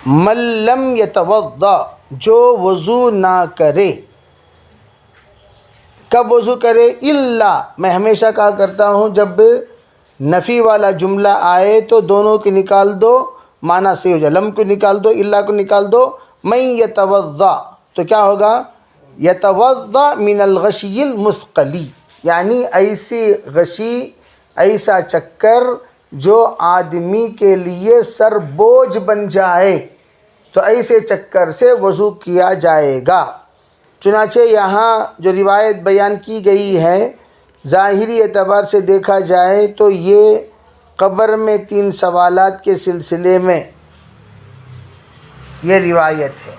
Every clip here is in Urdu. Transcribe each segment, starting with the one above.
من لم یتوضا، جو وضو نہ کرے. کب وضو کرے؟ الا، میں ہمیشہ کہا کرتا ہوں جب نفی والا جملہ آئے تو دونوں کو نکال دو، معنی صحیح ہو جائے. لم کو نکال دو، الا کو نکال دو. من یتوضا تو کیا ہوگا؟ یتوضا من الغشی المثقلی، یعنی ایسی غشی، ایسا چکر جو آدمی کے لیے سر بوجھ بن جائے، تو ایسے چکر سے وضو کیا جائے گا. چنانچہ یہاں جو روایت بیان کی گئی ہے، ظاہری اعتبار سے دیکھا جائے تو یہ قبر میں 3 سوالات کے سلسلے میں یہ روایت ہے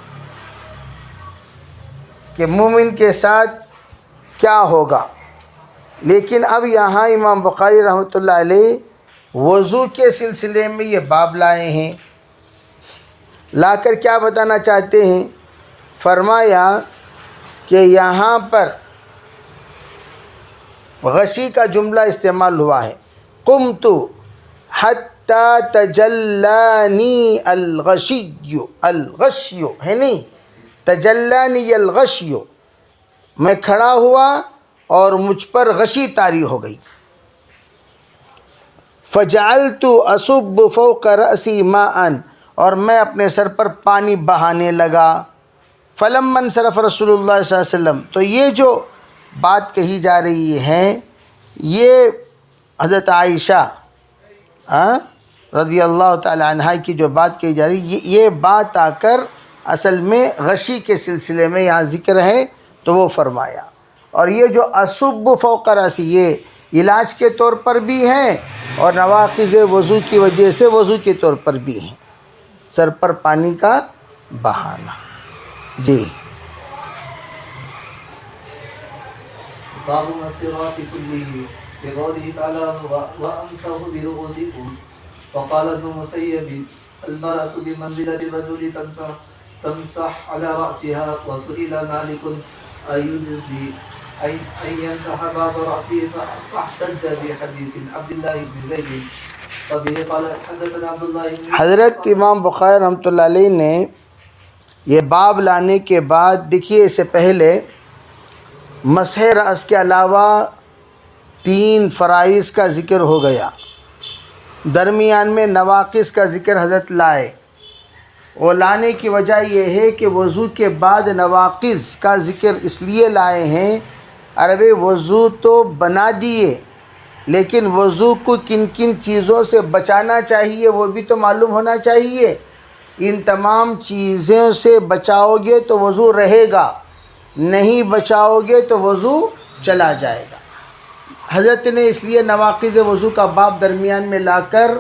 کہ مومن کے ساتھ کیا ہوگا. لیکن اب یہاں امام بخاری رحمۃ اللہ علیہ وضو کے سلسلے میں یہ باب لائے ہیں. لا کر کیا بتانا چاہتے ہیں؟ فرمایا کہ یہاں پر غشی کا جملہ استعمال ہوا ہے. قمت حتی تجلانی الغشی، الغشی ہے نہیں، تجلانی الغشی، میں کھڑا ہوا اور مجھ پر غشی طاری ہو گئی. فجعلت اصب فوق رأسی ماء، اور میں اپنے سر پر پانی بہانے لگا. فلما انصرف رسول اللہ صلی اللہ علیہ وسلم، تو یہ جو بات کہی جا رہی ہے یہ حضرت عائشہ رضی اللہ تعالی عنہا کی جو بات کہی جا رہی ہے، یہ بات آ کر اصل میں غشی کے سلسلے میں یہاں ذکر ہے تو وہ فرمایا. اور یہ جو اصب فوق رأسی، یہ علاج کے طور پر بھی ہیں اور نواقض وضو کی وجہ سے وضو کے طور پر بھی ہیں، سر پر پانی کا بہانا. جی. باب مس الراس كله بقوله تعالى وامسحوا برؤوسكم. وقال ابن مسيب المرأة بمنزلة الرجل تمسح على رأسها. وسئل مالك أيجزي أن يمسح بعض رأسه فاحتج بحديث عبد الله بن زيد وبه قال حدثنا عبد الله بن. حضرت امام بخاری رحمۃ اللہ علیہ نے یہ باب لانے کے بعد دیکھیے، اس سے پہلے مسح رأس کے علاوہ 3 فرائض کا ذکر ہو گیا، درمیان میں نواقص کا ذکر حضرت لائے. وہ لانے کی وجہ یہ ہے کہ وضو کے بعد نواقص کا ذکر اس لیے لائے ہیں، عربی وضو تو بنا دیے لیکن وضو کو کن کن چیزوں سے بچانا چاہیے وہ بھی تو معلوم ہونا چاہیے. ان تمام چیزوں سے بچاؤ گے تو وضو رہے گا، نہیں بچاؤ گے تو وضو چلا جائے گا. حضرت نے اس لیے نواقض وضو کا باب درمیان میں لا کر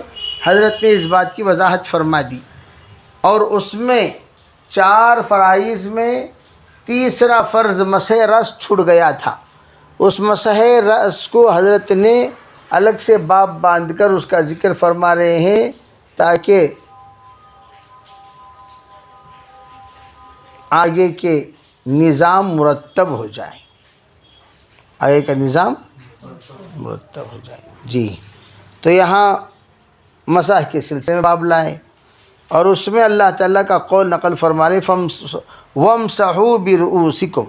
حضرت نے اس بات کی وضاحت فرما دی. اور اس میں 4 فرائض میں تیسرا فرض مسح رأس چھوٹ گیا تھا. اس مسح رأس کو حضرت نے الگ سے باب باندھ کر اس کا ذکر فرما رہے ہیں تاکہ آگے کے نظام مرتب ہو جائے، آگے کا نظام مرتب ہو جائے. جی. تو یہاں مسح کے سلسلے میں باب لائے اور اس میں اللہ تعالیٰ کا قول نقل فرما رہے وَامْسَحُوا بِرُؤُوسِكُمْ.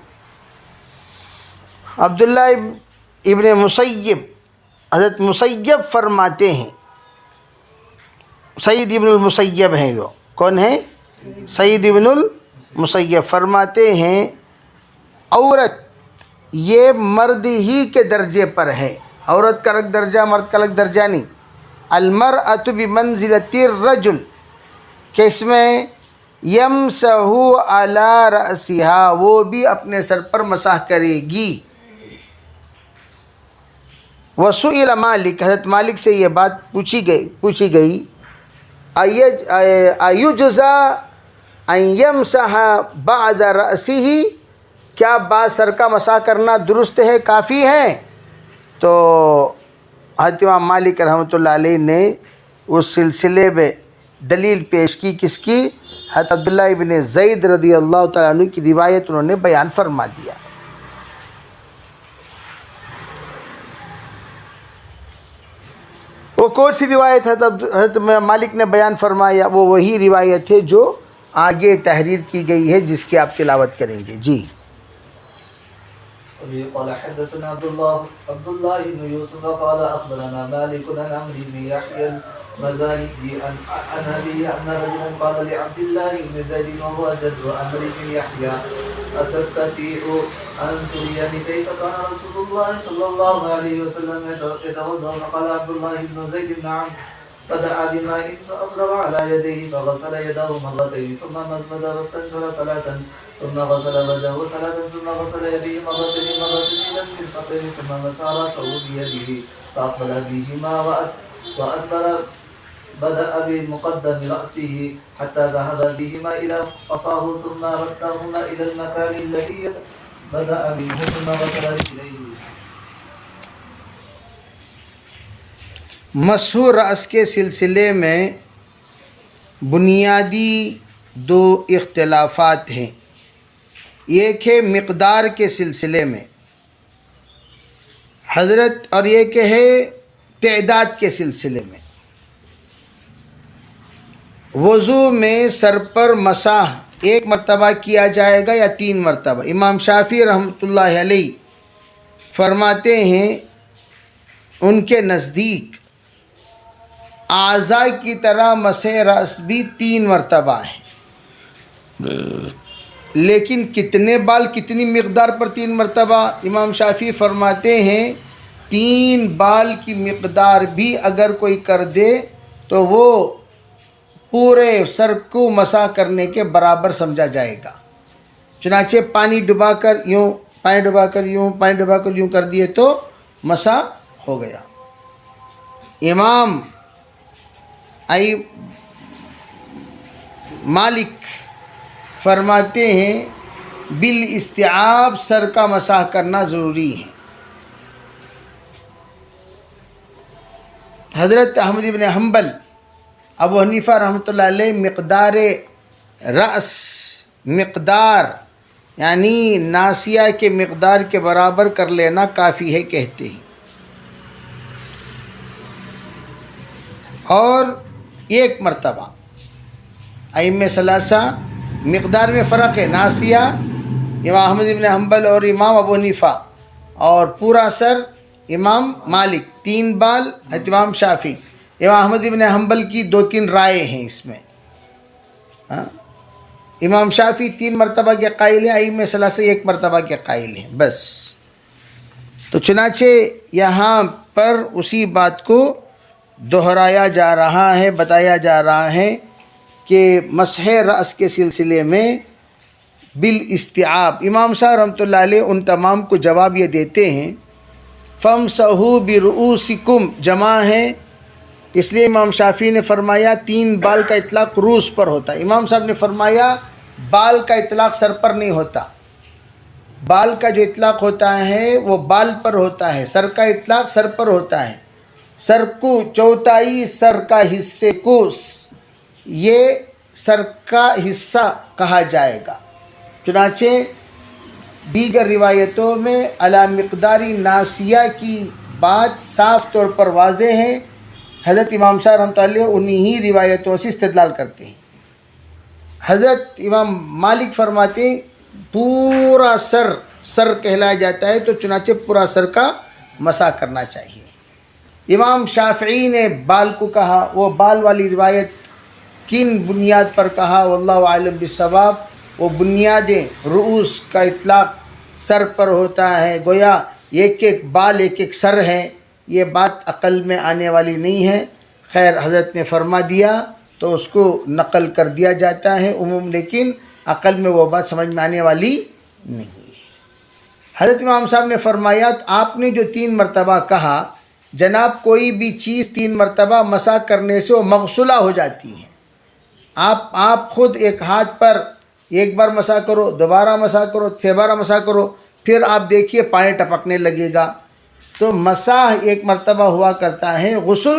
عبداللہ ابن مسیب، حضرت مسیب فرماتے ہیں، سعید ابن المسیب ہیں، وہ کون ہیں؟ سعید ابن المسیب فرماتے ہیں عورت یہ مرد ہی کے درجے پر ہے. عورت کا الگ درجہ، مرد کا الگ درجہ نہیں. المرأة بمنزلة الرجل، کہ اس میں یمسح علی رأسها، وہ بھی اپنے سر پر مسح کرے گی. وسئل مالک، حضرت مالک سے یہ بات پوچھی گئی ایجزا ان یمسح بعد رأسه، کیا بعد سر کا مسح کرنا درست ہے، کافی ہے؟ تو حضرت امام مالک رحمۃ اللہ علیہ نے اس سلسلے میں دلیل پیش کی. کس کی؟ حضرت عبداللہ ابن زید رضی اللہ تعالیٰ عنہ کی روایت انہوں نے بیان فرما دیا. وہ کون سی روایت حضرت مالک نے بیان فرمایا؟ وہ وہی روایت ہے جو آگے تحریر کی گئی ہے جس کی آپ تلاوت کریں گے. جی. قال حدثنا عبد الله بن يوسف قال اخبرنا مالك عن عمرو بن يحيى المزاني عن ابي ان رجلا قال لعبد الله بن زيد وهو جد عمرو بن يحيى اتستطيع ان تريني كيف كان رسول الله صلى الله عليه وسلم يتوضا؟ فقال عبد الله بن زيد نعم. فدعا بماء فأفرغ على يديه فغسل يده مرتين ثم مضمض واستنشق ثلاثا ثم غسل وجهه ثلاثا ثم غسل يديه مرتين إلى المرفقين ثم مسح رأسه بيده فأقبل بهما وأدبر. بدأ بمقدم رأسه حتى ذهب بهما إلى قفاه ثم ردهما إلى المكان الذي بدأ منه ثم غسل رجليه. مسح رأس کے سلسلے میں بنیادی دو اختلافات ہیں. ایک ہے مقدار کے سلسلے میں حضرت، اور ایک ہے تعداد کے سلسلے میں. وضو میں سر پر مسح ایک مرتبہ کیا جائے گا یا 3 مرتبہ؟ امام شافعی رحمۃ اللہ علیہ فرماتے ہیں ان کے نزدیک اعضاء کی طرح مسح رأس بھی 3 مرتبہ ہے، لیکن کتنے بال کتنی مقدار پر 3 مرتبہ؟ امام شافعی فرماتے ہیں 3 بال کی مقدار بھی اگر کوئی کر دے تو وہ پورے سر کو مسح کرنے کے برابر سمجھا جائے گا. چنانچہ پانی ڈبا کر یوں کر دیے تو مسح ہو گیا. امام مالک فرماتے ہیں بالاستیعاب سر کا مسح کرنا ضروری ہے. حضرت احمد بن حنبل، ابو حنیفہ رحمۃ اللہ علیہ مقدار یعنی ناسیہ کے مقدار کے برابر کر لینا کافی ہے کہتے ہیں. اور 1 مرتبہ ائمہ ثلاثہ مقدار میں فرق ہے. ناسیہ امام احمد بن حنبل اور امام ابو حنیفہ، اور پورا سر امام مالک. 3 بال امام شافعی. امام احمد بن حنبل کی 2-3 رائے ہیں اس میں. امام شافعی 3 مرتبہ کے قائل ہیں، ائمہ ثلاثہ 1 مرتبہ کے قائل ہیں بس. تو چنانچہ یہاں پر اسی بات کو دہرایا جا رہا ہے، بتایا جا رہا ہے کہ مسح رأس کے سلسلے میں بالاستیعاب. امام صاحب رحمۃ اللہ علیہ ان تمام کو جواب یہ دیتے ہیں فَامْسَحُوا بِرُؤُوسِكُمْ جمع ہے، اس لیے امام شافعی نے فرمایا 3 بال کا اطلاق رؤوس پر ہوتا ہے. امام صاحب نے فرمایا بال کا اطلاق سر پر نہیں ہوتا. بال کا جو اطلاق ہوتا ہے وہ بال پر ہوتا ہے، سر کا اطلاق سر پر ہوتا ہے. سر کو چوتھائی سر کا حصے کو یہ سر کا حصہ کہا جائے گا. چنانچہ دیگر روایتوں میں علی مقداری ناسیہ کی بات صاف طور پر واضح ہے. حضرت امام شاہ رحمۃ اللہ علیہ انہی ہی روایتوں سے استدلال کرتے ہیں. حضرت امام مالک فرماتے ہیں پورا سر کہلایا جاتا ہے تو چنانچہ پورا سر کا مسح کرنا چاہیے. امام شافعی نے بال کو کہا، وہ بال والی روایت کن بنیاد پر کہا واللہ عالم بالصواب؟ وہ بنیادیں رؤوس کا اطلاق سر پر ہوتا ہے، گویا ایک بال ایک سر ہے. یہ بات عقل میں آنے والی نہیں ہے. خیر حضرت نے فرما دیا تو اس کو نقل کر دیا جاتا ہے عموم، لیکن عقل میں وہ بات سمجھ میں آنے والی نہیں. حضرت امام صاحب نے فرمایا آپ نے جو 3 مرتبہ کہا، جناب کوئی بھی چیز 3 مرتبہ مسح کرنے سے وہ مغسولہ ہو جاتی ہے. آپ خود ایک ہاتھ پر 1 بار مسح کرو، دوبارہ مسح کرو، 6 بار مسح کرو، پھر آپ دیکھیے پانی ٹپکنے لگے گا. تو مسح 1 مرتبہ ہوا کرتا ہے، غسل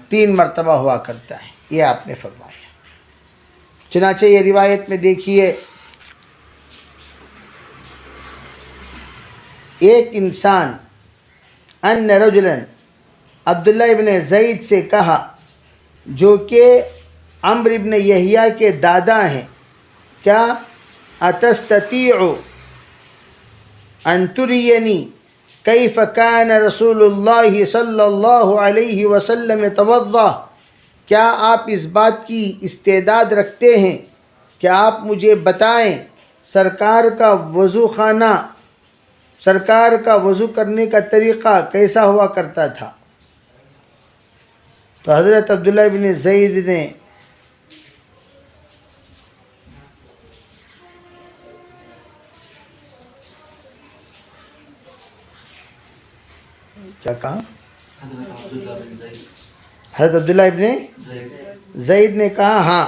3 مرتبہ ہوا کرتا ہے، یہ آپ نے فرمایا. چنانچہ یہ روایت میں دیکھیے ایک انسان ان رجلا عبداللہ ابن زید سے کہا جو کہ عمرو ابن یحییٰ کے دادا ہیں. کیا اتستطیع ان ترینی کیف کان رسول اللہ صلی اللہ علیہ وسلم یتوضا؟ کیا آپ اس بات کی استعداد رکھتے ہیں کہ آپ مجھے بتائیں سرکار کا وضو خانہ، سرکار کا وضو کرنے کا طریقہ کیسا ہوا کرتا تھا؟ تو حضرت عبداللہ بن زید نے کیا کہا؟ حضرت عبداللہ ابن زید نے کہا ہاں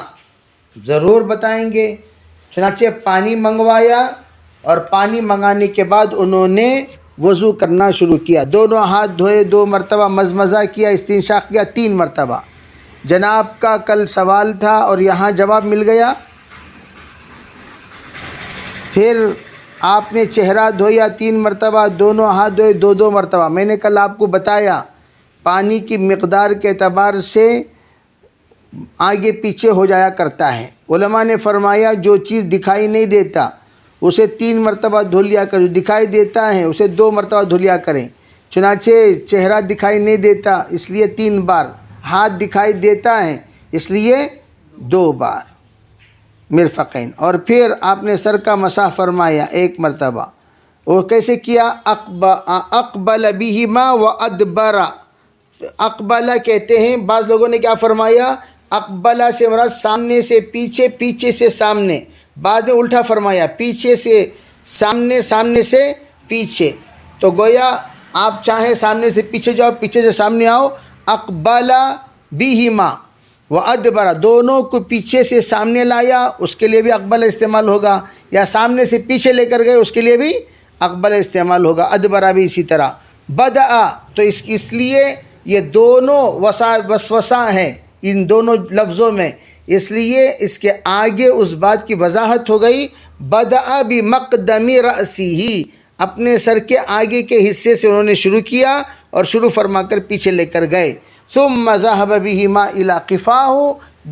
ضرور بتائیں گے. چنانچہ پانی منگوایا اور پانی منگانے کے بعد انہوں نے وضو کرنا شروع کیا. دونوں ہاتھ دھوئے، 2 مرتبہ مزمزہ کیا، استنشاق کیا 3 مرتبہ. جناب کا کل سوال تھا اور یہاں جواب مل گیا. پھر آپ نے چہرہ دھویا 3 مرتبہ، دونوں ہاتھ دھوئے 2 مرتبہ. میں نے کل آپ کو بتایا پانی کی مقدار کے اعتبار سے آگے پیچھے ہو جایا کرتا ہے. علماء نے فرمایا جو چیز دکھائی نہیں دیتا اسے 3 مرتبہ دھو لیا کریں، جو دکھائی دیتا ہے اسے 2 مرتبہ دھو لیا کریں. چنانچہ چہرہ دکھائی نہیں دیتا اس لیے 3 بار، ہاتھ دکھائی دیتا ہے اس لیے 2 بار مرفقین. اور پھر آپ نے سر کا مسح فرمایا 1 مرتبہ. وہ کیسے کیا؟ اقبل بہما و ادبرا. اقبلہ کہتے ہیں، بعض لوگوں نے کیا فرمایا اقبلہ سے مراد سامنے سے پیچھے، پیچھے سے سامنے. بعد نے الٹا فرمایا پیچھے سے سامنے، سامنے سے پیچھے. تو گویا آپ چاہیں سامنے سے پیچھے جاؤ، پیچھے سے سامنے آؤ. اقبلہ بہما و ادبرا، دونوں کو پیچھے سے سامنے لایا، اس کے لیے بھی اقبلہ استعمال ہوگا. یا سامنے سے پیچھے لے کر گئے اس کے لیے بھی اقبلہ استعمال ہوگا. ادبرا بھی اسی طرح. بدأ تو اس لیے یہ دونوں وسوسہ ہیں ان دونوں لفظوں میں، اس لیے اس کے آگے اس بات کی وضاحت ہو گئی. بدأ بمقدم رأسہ، اپنے سر کے آگے کے حصے سے انہوں نے شروع کیا اور شروع فرما کر پیچھے لے کر گئے. ثم ذهب بهما الى قفاه،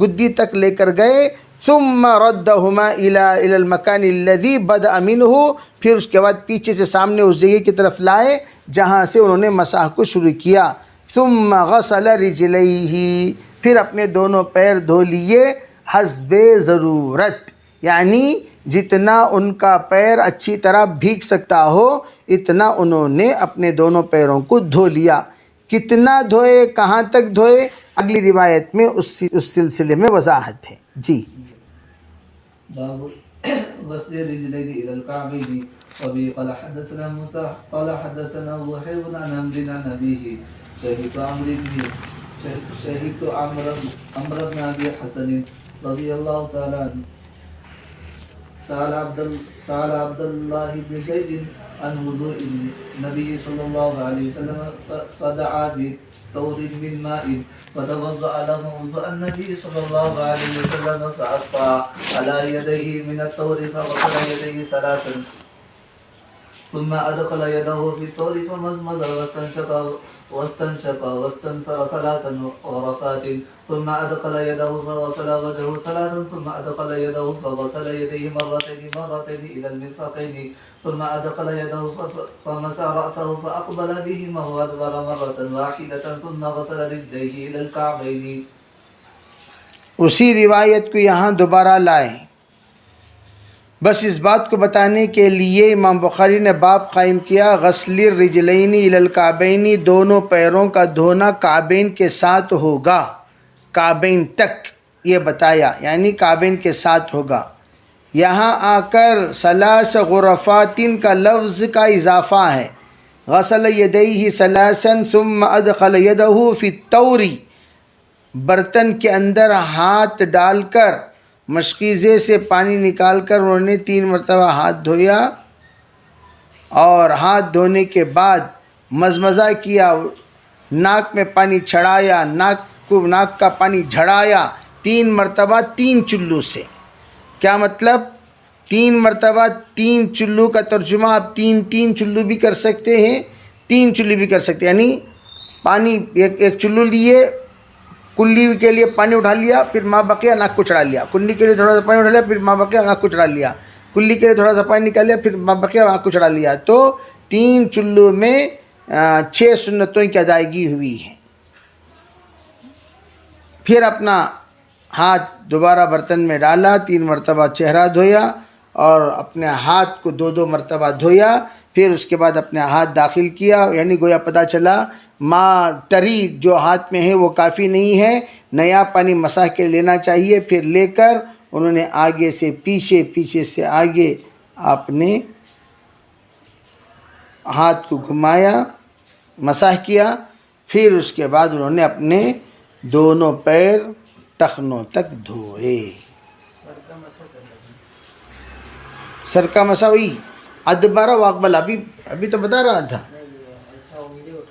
گدی تک لے کر گئے. ثم ردهما الى المكان الذي بدأ منه، پھر اس کے بعد پیچھے سے سامنے اس جگہ کی طرف لائے جہاں سے انہوں نے مسح کو شروع کیا. ثم غسل رجلیہ، پھر اپنے دونوں پیر دھو لیے حسب ضرورت، یعنی جتنا ان کا پیر اچھی طرح بھیگ سکتا ہو اتنا انہوں نے اپنے دونوں پیروں کو دھو لیا. کتنا دھوئے، کہاں تک دھوئے، اگلی روایت میں اس سلسلے میں وضاحت ہے. جی باب غسل الرجلين الى الكعبين. وبه قال حدثنا موسى قال حدثنا وحيد عن عمرو عن ابيه شهدت عمرو بن ابي حسن رضي الله تعالى عنه سأل عبد الله بن زيد عن وضوء النبي صلى الله عليه وسلم فدعا بثور من ماء فتوضأ له وضوء النبي صلى الله عليه وسلم فأصفى على يديه من الثور فغسل يديه 3 ثم أدخل يده في الثور فمزمز واستنشق واستنثر 3 غرفات ثم أدخل يده فغسل وجهه 3 ثم أدخل يده فغسل يديه مرتين إلى المرفقين ثم أدخل يده فمسح رأسه فأقبل بهما وأدبر مرة واحدة ثم غسل رجليه إلى الكعبين. اسی روایت کو یہاں دوبارہ لائیں. بس اس بات کو بتانے کے لیے امام بخاری نے باب قائم کیا غسل الرجلین الی الکعبین، دونوں پیروں کا دھونا کعبین کے ساتھ ہوگا، کعبین تک یہ بتایا، یعنی کعبین کے ساتھ ہوگا. یہاں آ کر 3 غرفات کا لفظ کا اضافہ ہے. غسل یدیہ 3 ثم ادخل یدہ فی الطور، برتن کے اندر ہاتھ ڈال کر مشکیزے سے پانی نکال کر انہوں نے 3 مرتبہ ہاتھ دھویا اور ہاتھ دھونے کے بعد مزمزہ کیا، ناک میں پانی چھڑایا، ناک کا پانی جھڑایا 3 مرتبہ 3 چلو سے. کیا مطلب؟ 3 مرتبہ 3 چلو کا ترجمہ آپ 3 چلو بھی کر سکتے ہیں، 3 چلو بھی کر سکتے ہیں. یعنی پانی ایک چلو لیے، کلی کے لیے پانی اٹھا لیا پھر ما بقیہ ناک کو چڑھا لیا، کلی کے لیے تھوڑا سا پانی اٹھا لیا پھر ما بقیہ ناک کو چڑھا لیا، کلی کے لیے تھوڑا سا پانی نکال لیا پھر ما بقیہ ناک کو چڑھا لیا، تو 3 چلوں میں 6 سنتوں کی ادائیگی ہوئی ہے۔ پھر اپنا ہاتھ دوبارہ برتن میں ڈالا، 3 مرتبہ چہرہ دھویا اور اپنے ہاتھ کو 2 مرتبہ دھویا، پھر اس کے بعد اپنے ہاتھ داخل کیا، یعنی گویا پتہ چلا ماں ٹری جو ہاتھ میں ہے وہ کافی نہیں ہے، نیا پانی مسح کے لینا چاہیے۔ پھر لے کر انہوں نے آگے سے پیچھے، پیچھے سے آگے اپنے ہاتھ کو گھمایا، مسح کیا، پھر اس کے بعد انہوں نے اپنے دونوں پیر ٹخنوں تک دھوئے۔ سر کا مسح ہوئی، ادبر و اقبل ابھی تو بتا رہا تھا،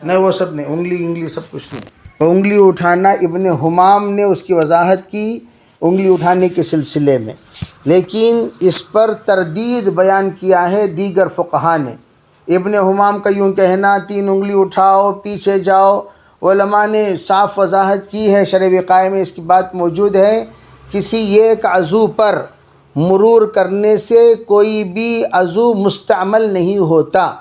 نہیں وہ سب نہیں، انگلی سب کچھ نہیں۔ انگلی اٹھانا ابن حمام نے اس کی وضاحت کی انگلی اٹھانے کے سلسلے میں، لیکن اس پر تردید بیان کیا ہے دیگر فقہا نے۔ ابن حمام کا یوں کہنا 3 انگلی اٹھاؤ پیچھے جاؤ، علماء نے صاف وضاحت کی ہے، شرح وقائے میں اس کی بات موجود ہے، کسی ایک عضو پر مرور کرنے سے کوئی بھی عضو مستعمل نہیں ہوتا۔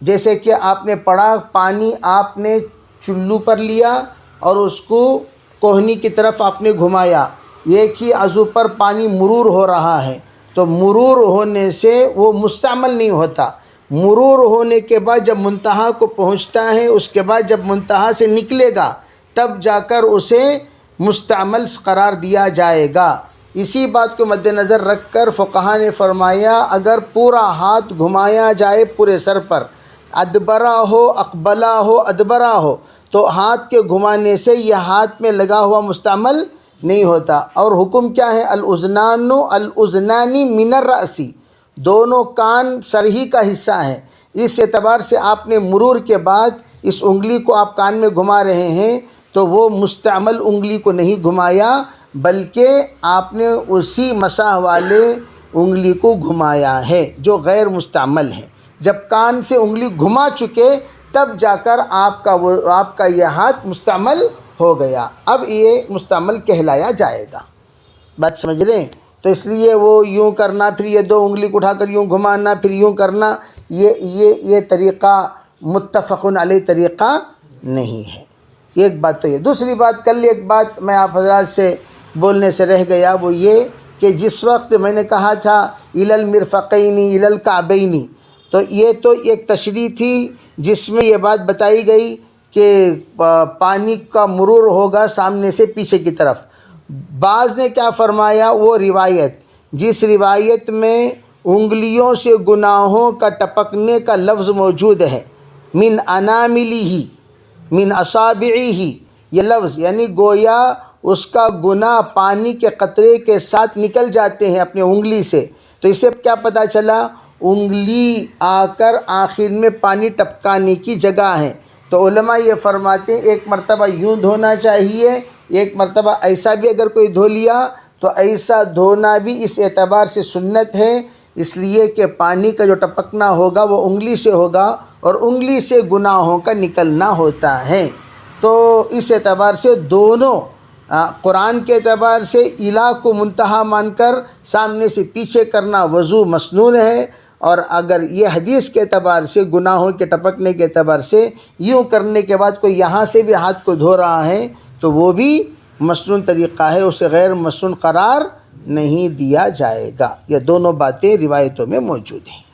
جیسے کہ آپ نے پڑھا پانی آپ نے چلو پر لیا اور اس کو کوہنی کی طرف آپ نے گھمایا، ایک ہی عضو پر پانی مرور ہو رہا ہے، تو مرور ہونے سے وہ مستعمل نہیں ہوتا۔ مرور ہونے کے بعد جب منتہا کو پہنچتا ہے، اس کے بعد جب منتہا سے نکلے گا تب جا کر اسے مستعمل قرار دیا جائے گا۔ اسی بات کو مد نظر رکھ کر فقہا نے فرمایا اگر پورا ہاتھ گھمایا جائے پورے سر پر، ادبرا ہو اقبلا ہو ادبرا ہو، تو ہاتھ کے گھمانے سے یہ ہاتھ میں لگا ہوا مستعمل نہیں ہوتا۔ اور حکم کیا ہے؟ الاذنانی من الرأس، دونوں کان سر ہی کا حصہ ہیں، اس اعتبار سے آپ نے مرور کے بعد اس انگلی کو آپ کان میں گھما رہے ہیں تو وہ مستعمل انگلی کو نہیں گھمایا، بلکہ آپ نے اسی مسح والے انگلی کو گھمایا ہے جو غیر مستعمل ہے۔ جب کان سے انگلی گھما چکے تب جا کر آپ کا یہ ہاتھ مستعمل ہو گیا، اب یہ مستعمل کہلایا جائے گا۔ بات سمجھ رہے ہیں؟ تو اس لیے وہ یوں کرنا، پھر یہ 2 انگلی کو اٹھا کر یوں گھمانا، پھر یوں کرنا، یہ طریقہ متفق علیہ طریقہ نہیں ہے۔ ایک بات تو یہ۔ دوسری بات، کل ایک بات میں آپ حضرات سے بولنے سے رہ گیا، وہ یہ کہ جس وقت میں نے کہا تھا الی المرفقین الی الکعبین، تو یہ تو ایک تشریح تھی جس میں یہ بات بتائی گئی کہ پانی کا مرور ہوگا سامنے سے پیچھے کی طرف۔ بعض نے کیا فرمایا، وہ روایت جس روایت میں انگلیوں سے گناہوں کا ٹپکنے کا لفظ موجود ہے، من اناملہ من اصابعہ، یہ لفظ یعنی گویا اس کا گناہ پانی کے قطرے کے ساتھ نکل جاتے ہیں اپنے انگلی سے، تو اسے کیا پتہ چلا انگلی آ کر آخر میں پانی ٹپکانے کی جگہ ہے۔ تو علماء یہ فرماتے ہیں ایک مرتبہ یوں دھونا چاہیے، ایک مرتبہ ایسا بھی اگر کوئی دھو لیا تو ایسا دھونا بھی اس اعتبار سے سنت ہے، اس لیے کہ پانی کا جو ٹپکنا ہوگا وہ انگلی سے ہوگا اور انگلی سے گناہوں کا نکلنا ہوتا ہے۔ تو اس اعتبار سے دونوں قرآن کے اعتبار سے الہ کو منتہا مان کر سامنے سے پیچھے کرنا وضو مسنون ہے، اور اگر یہ حدیث کے اعتبار سے گناہوں کے ٹپکنے کے اعتبار سے یوں کرنے کے بعد کوئی یہاں سے بھی ہاتھ کو دھو رہا ہے تو وہ بھی مسنون طریقہ ہے، اسے غیر مسنون قرار نہیں دیا جائے گا۔ یہ دونوں باتیں روایتوں میں موجود ہیں۔